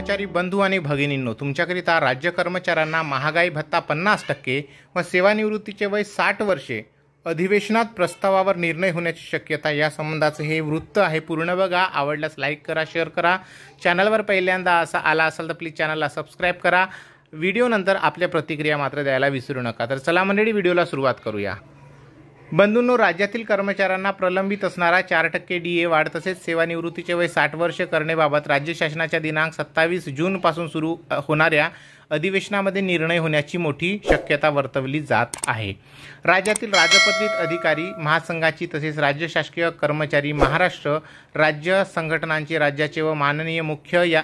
कर्मचारी बंधू आणि भगिनींनो, तुमच्याकरिता राज्य कर्मचाऱ्यांना महागाई भत्ता 50% व सेवानिवृत्तीचे वय 60 वर्षे अधिवेशनात प्रस्तावावर निर्णय होण्याची शक्यता या संबंधाचे हे वृत्त आहे। पूर्ण बघा, आवडल्यास लाईक करा, शेअर करा। चॅनलवर पहिल्यांदा आला असाल तर प्लीज चॅनलला सबस्क्राईब करा। व्हिडिओ नंतर आपल्या प्रतिक्रिया मात्र द्यायला विसरू नका। तर चला मंडळी, व्हिडिओला सुरुवात करूया। बंधूंनो, राज्यातील कर्मचाऱ्यांना प्रलंबित असणारा 4% DA वाढ तसेच सेवानिवृत्तीचे वय 60 वर्ष करण्याबाबत राज्य शासनाच्या दिनांक 27 जून पासून सुरू होणाऱ्या अधिवेशनामध्ये निर्णय होण्याची मोठी शक्यता वर्तवली जात आहे। राज्यातील राजपत्रित अधिकारी महासंघाची तसेच राज्य शासकीय कर्मचारी महाराष्ट्र राज्य संघटनांचे राज्याचे व माननीय मुख्य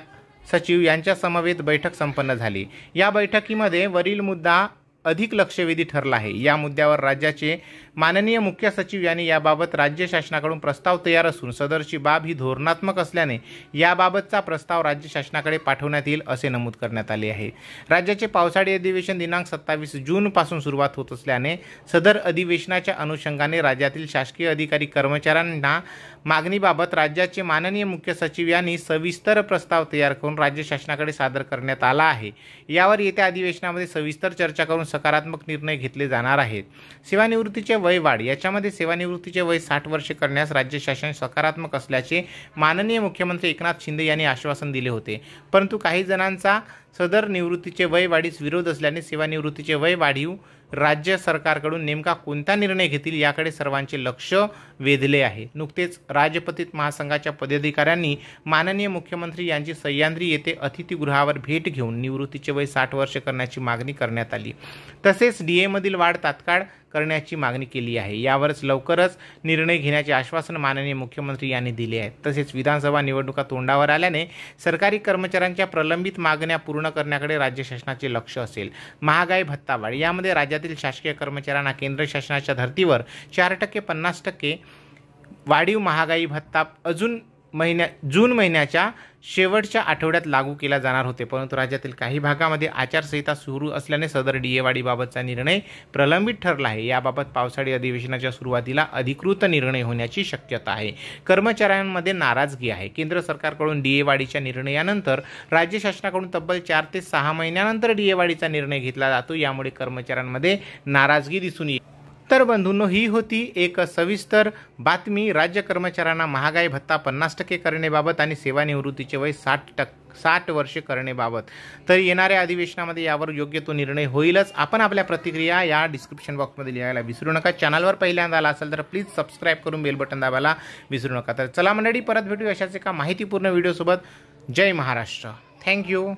सचिव यांच्या समवेत बैठक संपन्न झाली। या बैठकीमध्ये वरील मुद्दा अधिक लक्षवेधी ठरला आहे। या मुद्द्यावर राज्याचे माननीय मुख्य सचिव यांनी याबाबत राज्य शासनाकडून प्रस्ताव तयार असून सदरची बाब ही धोरणात्मक असल्याने याबाबतचा प्रस्ताव राज्य शासनाकडे पाठवण्यात येईल असे नमूद करण्यात आले आहे। राज्याचे पावसाळी अधिवेशन दिनांक 27 जून पासून सुरुवात होत असल्याने सदर अधिवेशनाच्या अनुषंगाने राज्यातील शासकीय अधिकारी कर्मचाऱ्यांना मागणीबाबत राज्याचे माननीय मुख्य सचिव यांनी सविस्तर प्रस्ताव तयार करून राज्य शासनाकडे सादर करण्यात आला आहे। यावर येत्या अधिवेशनामध्ये सविस्तर चर्चा करून सकारात्मक निर्णय घेतले जाणार आहेत। सेवानिवृत्तीचे वय वाढ, याच्यामध्ये सेवानिवृत्तीचे वय 60 वर्षे करण्यास राज्य शासन सकारात्मक असल्याचे माननीय मुख्यमंत्री एकनाथ शिंदे यांनी आश्वासन दिले होते। परंतु काही जणांचा सदर निवृत्तीचे वय वाढीस विरोध असल्याने सेवानिवृत्तीचे वय वाढीव राज्य सरकारकडून नेमका कोणता निर्णय घेतील याकडे सर्वांचे लक्ष वेधले आहे। नुकतेच राजपत्रित महासंघाच्या पदाधिकाऱ्यांनी माननीय मुख्यमंत्री यांची सह्याद्री येथे अतिथीगृहावर भेट घेऊन निवृत्तीचे वय 60 वर्ष करण्याची मागणी करण्यात आली। तसेच DA मधील वाढ तात्काळ करण्याची मागणी केली आहे। यावरच लवकरच निर्णय घेण्याचे आश्वासन माननीय मुख्यमंत्री यांनी दिले आहे। तसेच विधानसभा निवडणुका तोंडावर आल्याने सरकारी कर्मचाऱ्यांच्या प्रलंबित मागण्या पूर्ण करण्याकडे राज्य शासनाचे लक्ष असेल। महागाई भत्ता वाढ, यामध्ये राज्यातील शासकीय कर्मचाऱ्यांना केंद्र शासनाच्या धर्तीवर 4% 50% वाढीव महागाई भत्ता जून महिन्याच्या शेवटच्या आठवड्यात लागू केला जाणार होते। परंतु राज्यातील काही भागामध्ये आचारसंहिता सुरू असल्याने सदर DA वाढीबाबतचा निर्णय प्रलंबित ठरला आहे। याबाबत पावसाळी अधिवेशनाच्या सुरुवातीला अधिकृत निर्णय होण्याची शक्यता आहे। कर्मचाऱ्यांमध्ये नाराजगी आहे। केंद्र सरकारकडून DA वाढीच्या निर्णयानंतर राज्य शासनाकडून तब्बल 4 ते 6 महिन्यानंतर DA वाढीचा निर्णय घेतला जातो। यामुळे कर्मचाऱ्यांमध्ये नाराजगी दिसून येते। तर बंधूंनो, ही होती एक सविस्तर बातमी राज्य कर्मचाऱ्यांना महागाई भत्ता 50% करण्याबाबत आणि सेवानिवृत्तीचे वय 60 वर्षे करण्याबाबत। तर येणाऱ्या अधिवेशनामध्ये यावर योग्य तो निर्णय होईलच। आपण आपल्या प्रतिक्रिया या डिस्क्रिप्शन बॉक्समध्ये लिहायला विसरू नका। चॅनलवर पहिल्यांदा आला असेल तर प्लीज सबस्क्राईब करून बेल बटन दाबायला विसरू नका। तर चला मंडळी, परत भेटू अशाच एका माहितीपूर्ण व्हिडिओसोबत। जय महाराष्ट्र। थँक्यू।